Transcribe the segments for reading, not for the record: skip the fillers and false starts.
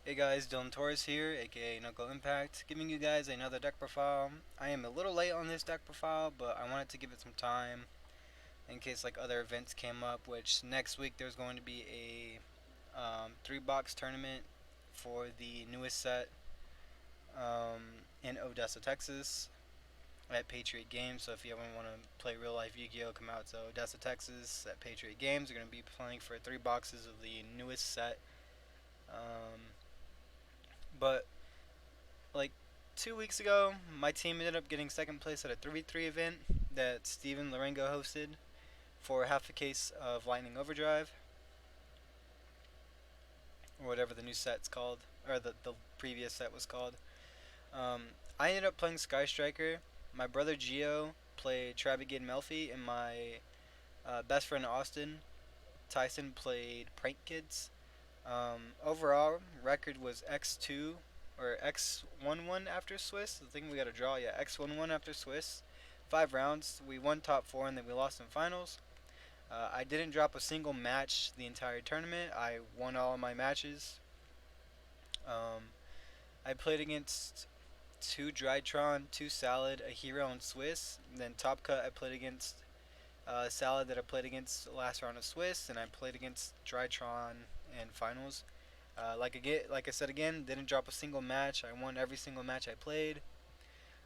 Hey guys, Dylan Torres here, aka Knuckle Impact, giving you guys another deck profile. I am a little late on this deck profile, but I wanted to give it some time in case like other events came up. Which next week there's going to be a 3-box tournament for the newest set in Odessa, Texas, at Patriot Games. So if you ever want to play real life Yu-Gi-Oh, come out to Odessa, Texas at Patriot Games. They're going to be playing for 3 boxes of the newest set. Um, but like 2 weeks ago, my team ended up getting second place at a 3v3 event that Steven Lorengo hosted for half a case of Lightning Overdrive, or whatever the new set's called, or the previous set was called. Um, I ended up playing Sky Striker. My brother Gio played Travagid Melfi, and my best friend Austin Tyson played Prank Kids. Overall, record was X2 or X11 after Swiss. I think we got a draw. Yeah, X11 after Swiss. 5 rounds. We won top four and then we lost in finals. I didn't drop a single match the entire tournament. I won all of my matches. Um, I played against two Drytron, two Salad, a Hero, and Swiss. And then top cut, I played against Salad that I played against last round of Swiss, and I played against Drytron in finals. Like I said again, didn't drop a single match. I won every single match I played.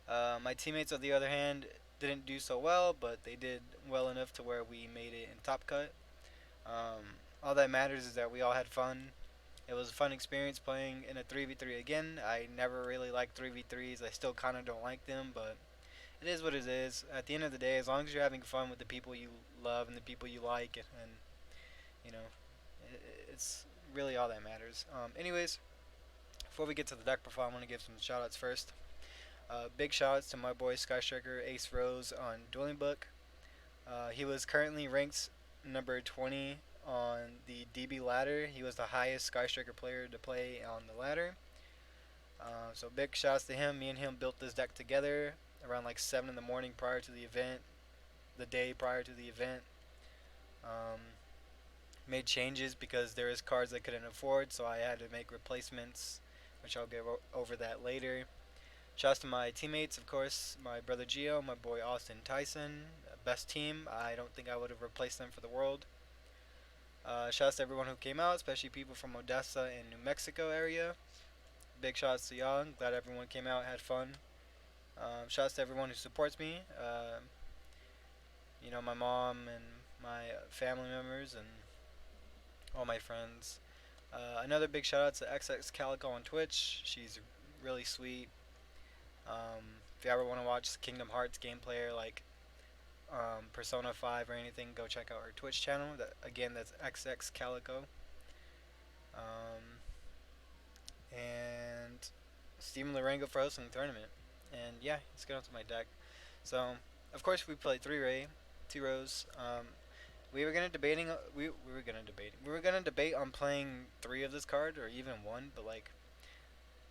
My teammates, on the other hand, didn't do so well, but they did well enough to where we made it in top cut. All that matters is that we all had fun. It was a fun experience playing in a 3v3 again. I never really liked 3v3s. I still kind of don't like them, but it is what it is. At the end of the day, as long as you're having fun with the people you love and the people you like, and you know, it's really all that matters. Anyways, before we get to the deck profile, I want to give some shoutouts first. Big shoutouts to my boy Sky Striker Ace Rose on Dueling Book. He was currently ranked number 20 on the DB ladder. He was the highest Sky Striker player to play on the ladder. So big shouts to him. Me and him built this deck together around like 7 in the morning prior to the event, the day prior to the event. Um, Made changes because there is cards I couldn't afford, so I had to make replacements, which I'll get over that later. Shouts to my teammates, of course, my brother Gio, my boy Austin Tyson, best team. I don't think I would have replaced them for the world. Shouts to everyone who came out, especially people from Odessa and New Mexico area. Big shouts to y'all. Glad everyone came out, had fun. Shouts to everyone who supports me. My mom and my family members and all my friends. Another big shout out to XX Calico on Twitch. She's really sweet. If you ever want to watch Kingdom Hearts gameplay or like Persona 5 or anything, go check out her Twitch channel. That's XX Calico. And Steven Lorengo for hosting the tournament. And yeah, let's get on to my deck. So, of course, we played 3 2 rows. We were gonna debate on playing 3 of this card or even 1, but like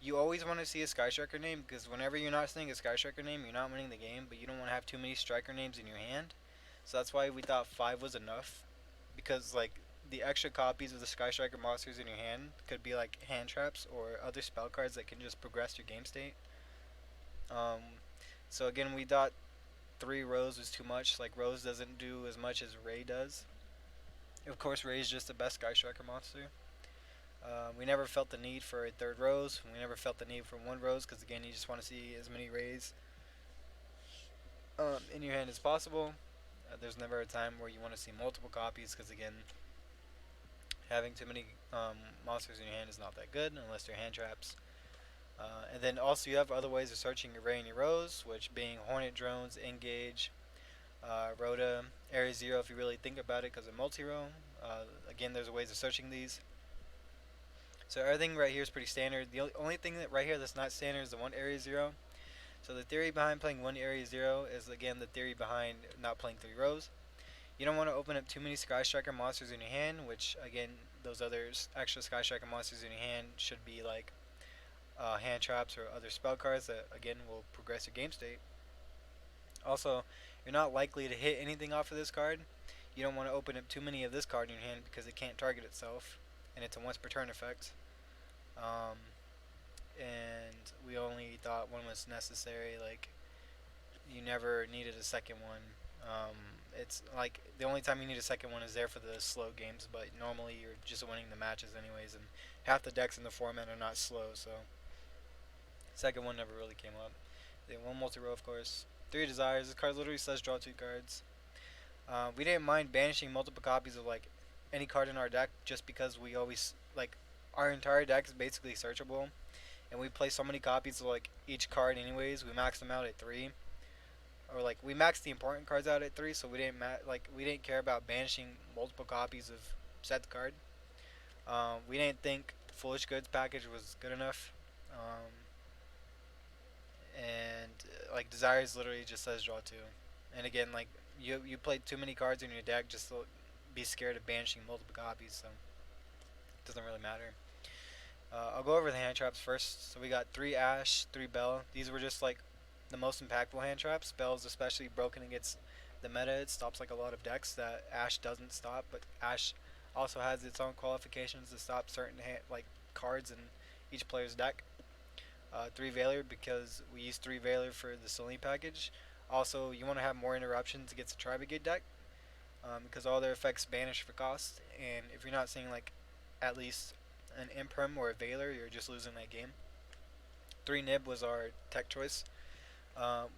you always want to see a Sky Striker name because whenever you're not seeing a Sky Striker name, you're not winning the game, but you don't want to have too many striker names in your hand. So that's why we thought 5 was enough, because like the extra copies of the Sky Striker monsters in your hand could be like hand traps or other spell cards that can just progress your game state. Um, so again, we thought 3 rows was too much. Like Rose doesn't do as much as Ray does. Of course, Ray is just the best Sky Striker monster. We never felt the need for a third Rose. We never felt the need for 1 Rose because again, you just want to see as many Rays in your hand as possible. There's never a time where you want to see multiple copies because again, having too many monsters in your hand is not that good unless they're hand traps. And then also you have other ways of searching your Ray and your Rose, which being Hornet Drones, Engage, Rhoda, Area Zero if you really think about it because of multi-row. Again, there's ways of searching these. So everything right here is pretty standard. The only thing that right here that's not standard is the 1 Area Zero. So the theory behind playing 1 Area Zero is again the theory behind not playing 3 rows. You don't want to open up too many Sky Striker monsters in your hand, which again, those other extra Sky Striker monsters in your hand should be like hand traps or other spell cards that again will progress your game state. Also, you're not likely to hit anything off of this card. You don't want to open up too many of this card in your hand because it can't target itself, and it's a once per turn effect. um, and we only thought one was necessary. Like you never needed a second one. Um, it's like the only time you need a second one is there for the slow games, but normally you're just winning the matches anyways, and half the decks in the format are not slow, so second one never really came up. Then one multi-row, of course. Three desires. This card literally says draw two cards. We didn't mind banishing multiple copies of like any card in our deck just because we always like our entire deck is basically searchable, and we play so many copies of like each card anyways. We max them out at three, or like we maxed the important cards out at three, so we didn't we didn't care about banishing multiple copies of said card. We didn't think Foolish Goods package was good enough, and like Desires literally just says draw two, and again like you played too many cards in your deck just to be scared of banishing multiple copies, so it doesn't really matter. I'll go over the hand traps first. So we got 3 Ash, 3 Bell. These were just like the most impactful hand traps. Bell's especially broken against the meta. It stops like a lot of decks that Ash doesn't stop, but Ash also has its own qualifications to stop certain like cards in each player's deck. 3 Veiler because we use 3 Veiler for the Celine package. Also, you want to have more interruptions against a Tri-Brigade deck because all their effects banish for cost, and if you're not seeing like at least an Imperm or a Veiler, you're just losing that game. 3 Nib was our tech choice.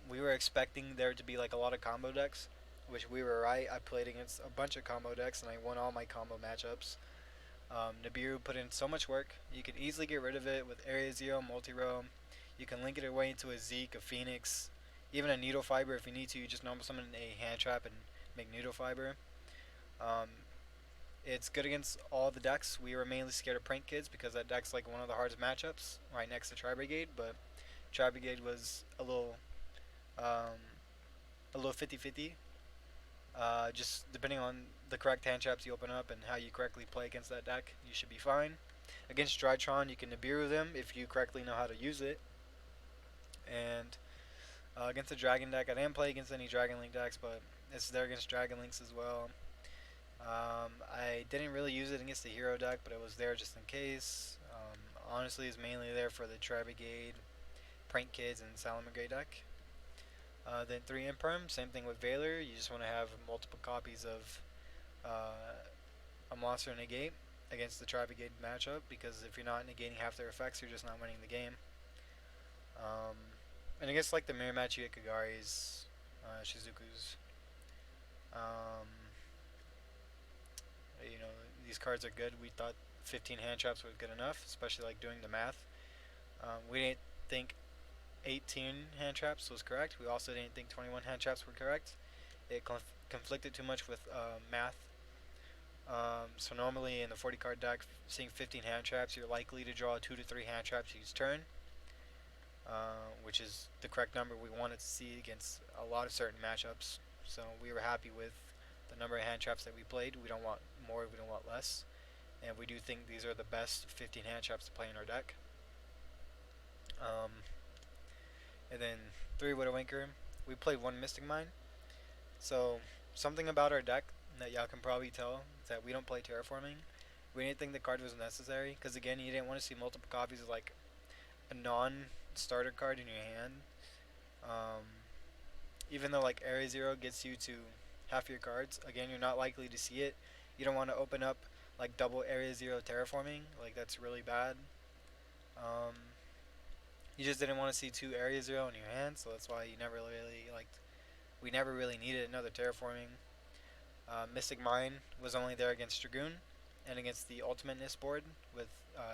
We were expecting there to be like a lot of combo decks, which we were right. I played against a bunch of combo decks and I won all my combo matchups. Nibiru put in so much work. You can easily get rid of it with Area Zero, Multi-Row. You can link it away into a Zeke, a Phoenix, even a Needle Fiber if you need to. You just normal summon a hand trap and make Needle Fiber. Um, it's good against all the decks. We were mainly scared of Prank Kids because that deck's like one of the hardest matchups right next to Tri-Brigade, but Tri-Brigade was um, a little 50-50. Just depending on the correct hand traps you open up and how you correctly play against that deck, you should be fine. Against Drytron, you can Nibiru them if you correctly know how to use it. And against the Dragon deck, I didn't play against any Dragon Link decks, but it's there against Dragon Links as well. I didn't really use it against the Hero deck, but it was there just in case. Honestly, it's mainly there for the Tri-Brigade, Prank Kids, and Salamangreat deck. Then 3 Imperm, same thing with Veiler. You just want to have multiple copies of a monster negate against the Tri-Brigade matchup, because if you're not negating half their effects, you're just not winning the game. And against like the mirror match, you get Kagari's, Shizuku's. Um, these cards are good. We thought 15 hand traps was good enough, especially like doing the math. We didn't think 18 hand traps was correct. We also didn't think 21 hand traps were correct. It conflicted too much with math. So normally in the 40 card deck, seeing 15 hand traps, you're likely to draw 2 to 3 hand traps each turn, which is the correct number we wanted to see against a lot of certain matchups. So we were happy with the number of hand traps that we played. We don't want more, we don't want less. And we do think these are the best 15 hand traps to play in our deck. And then 3 Widowmaker. We played 1 Mystic Mine. So something about our deck that y'all can probably tell is that we don't play Terraforming. We didn't think the card was necessary because again, you didn't want to see multiple copies of like a non-starter card in your hand. Even though like Area Zero gets you to half your cards, again, you're not likely to see it. You don't want to open up like double Area Zero Terraforming. Like that's really bad. You just didn't want to see 2 Area Zero in your hand, so that's why you never really liked. We never really needed another Terraforming. Mystic Mine was only there against Dragoon and against the Ultimateness board with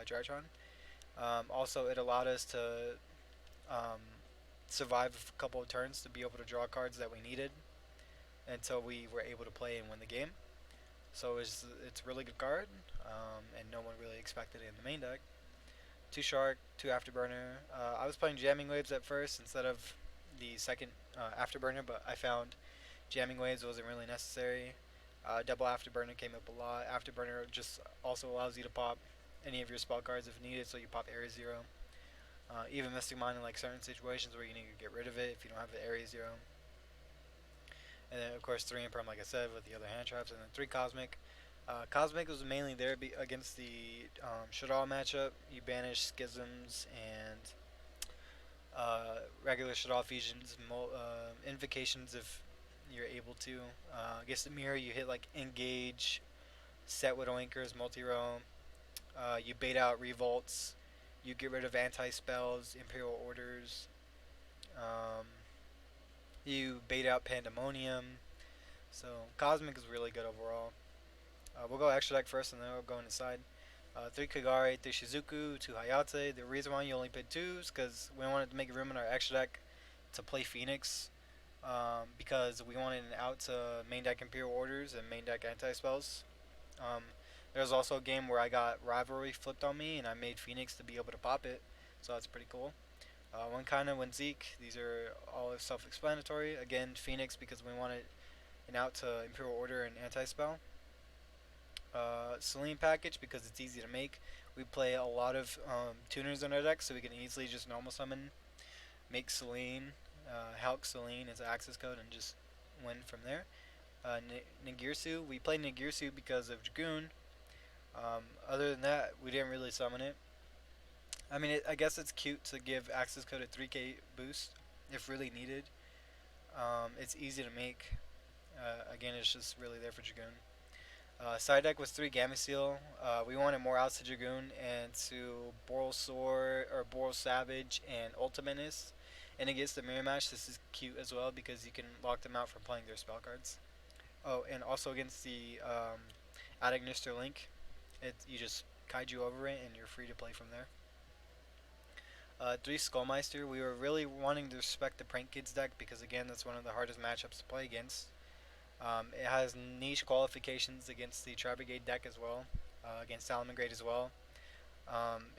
Drytron. Also, it allowed us to um, survive a couple of turns to be able to draw cards that we needed until we were able to play and win the game. So it's a really good card, and no one really expected it in the main deck. 2 Shark, 2 Afterburner. I was playing Jamming Waves at first instead of the second Afterburner, but I found Jamming Waves wasn't really necessary. Double Afterburner came up a lot. Afterburner just also allows you to pop any of your spell cards if needed, so you pop Area Zero. Even Mystic Mine in like certain situations where you need to get rid of it if you don't have the Area Zero. And then of course 3 Imperm, like I said, with the other hand traps, and then 3 Cosmic. Cosmic was mainly there against the Shadal matchup. You banish Schisms and regular Shadal fusions, invocations if you're able to. Against the mirror, you hit like engage, set with oinkers, multi-row. You bait out revolts. You get rid of anti-spells, imperial orders. Um, you bait out pandemonium. So Cosmic is really good overall. We'll go extra deck first, and then we'll go inside. 3 Kagare, 3 Shizuku, 2 Hayate. The reason why you only picked 2 is because we wanted to make room in our extra deck to play Phoenix. Because we wanted an out to main deck Imperial Orders and main deck anti-spells. Um, there was also a game where I got Rivalry flipped on me, and I made Phoenix to be able to pop it. So that's pretty cool. One Kana, one Zeke. These are all self-explanatory. Again, Phoenix because we wanted an out to Imperial Order and anti-spell. Celine package because it's easy to make. We play a lot of tuners in our deck, so we can easily just normal summon, make Celine, Hulk Celine as an access code, and just win from there. Nigirsu, we played Nigirsu because of Dragoon. Other than that, we didn't really summon it. I mean, I guess it's cute to give access code a 3k boost if really needed. It's easy to make. Again, it's just really there for Dragoon. Side deck was 3 Gamma Seal. We wanted more outs to Dragoon and to Boral Sword or Boral Savage and Ultimatus. And against the mirror match, this is cute as well because you can lock them out from playing their spell cards. Oh, and also against the Adagnister Link, you just kaiju over it and you're free to play from there. 3 Skullmeister. We were really wanting to respect the Prank Kids deck because again, that's one of the hardest matchups to play against. It has niche qualifications against the Tri-Brigade deck as well, against Salamangreat as well.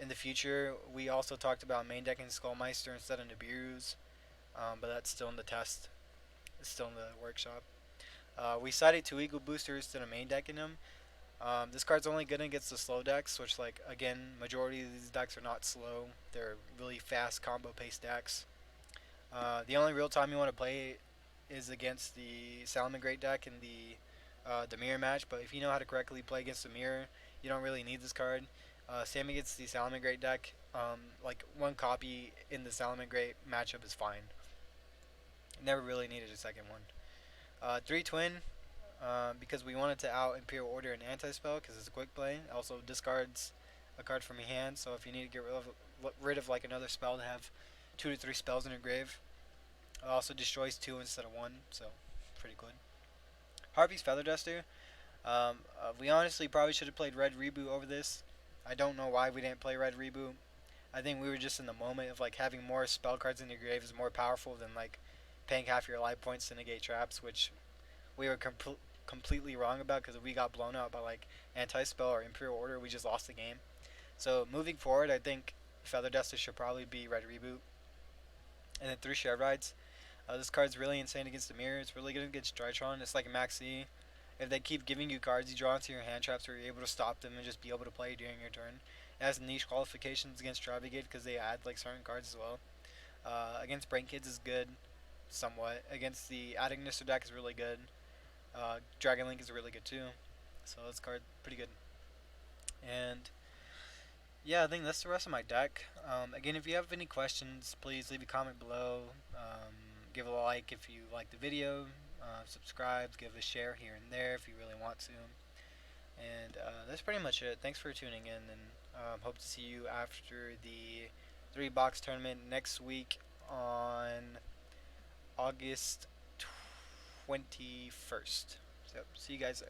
In the future, we also talked about main decking Skullmeister instead of Nibiru's, but that's still in the test. It's still in the workshop. We cited 2 Eagle Boosters to the main decking them. This card's only good against the slow decks, which, like, again, majority of these decks are not slow. They're really fast combo-paced decks. The only real time you want to play is against the Salamangreat deck in the mirror match, but if you know how to correctly play against the mirror, you don't really need this card. Same against the Salamangreat deck. Like, 1 copy in the Salamangreat matchup is fine. Never really needed a second one. 3 Twin, because we wanted to out Imperial Order and Anti-Spell because it's a quick play. Also discards a card from your hand, so if you need to get rid of like another spell to have 2 to 3 spells in your grave. Also destroys 2 instead of 1, so pretty good. Harpies Feather Duster. We honestly probably should have played Red Reboot over this. I don't know why we didn't play Red Reboot. I think we were just in the moment of like having more spell cards in your grave is more powerful than like paying half your life points to negate traps, which we were completely wrong about because we got blown out by like anti-spell or Imperial Order. We just lost the game. So moving forward, I think Feather Duster should probably be Red Reboot. And then 3 Shared Rides. This card's really insane against the mirror. It's really good against Drytron. It's like a Max E. If they keep giving you cards you draw into your hand traps, or you're able to stop them and just be able to play during your turn. It has niche qualifications against Tri-Brigade because they add like certain cards as well. Against Brain Kids is good, somewhat. Against the Adagnister deck is really good. Dragon Link is really good too. So this card pretty good. And yeah, I think that's the rest of my deck. Again, if you have any questions, please leave a comment below. Give a like if you like the video. Subscribe, give a share here and there if you really want to. And that's pretty much it. Thanks for tuning in, and hope to see you after the 3-box tournament next week on August 21st. So, see you guys there.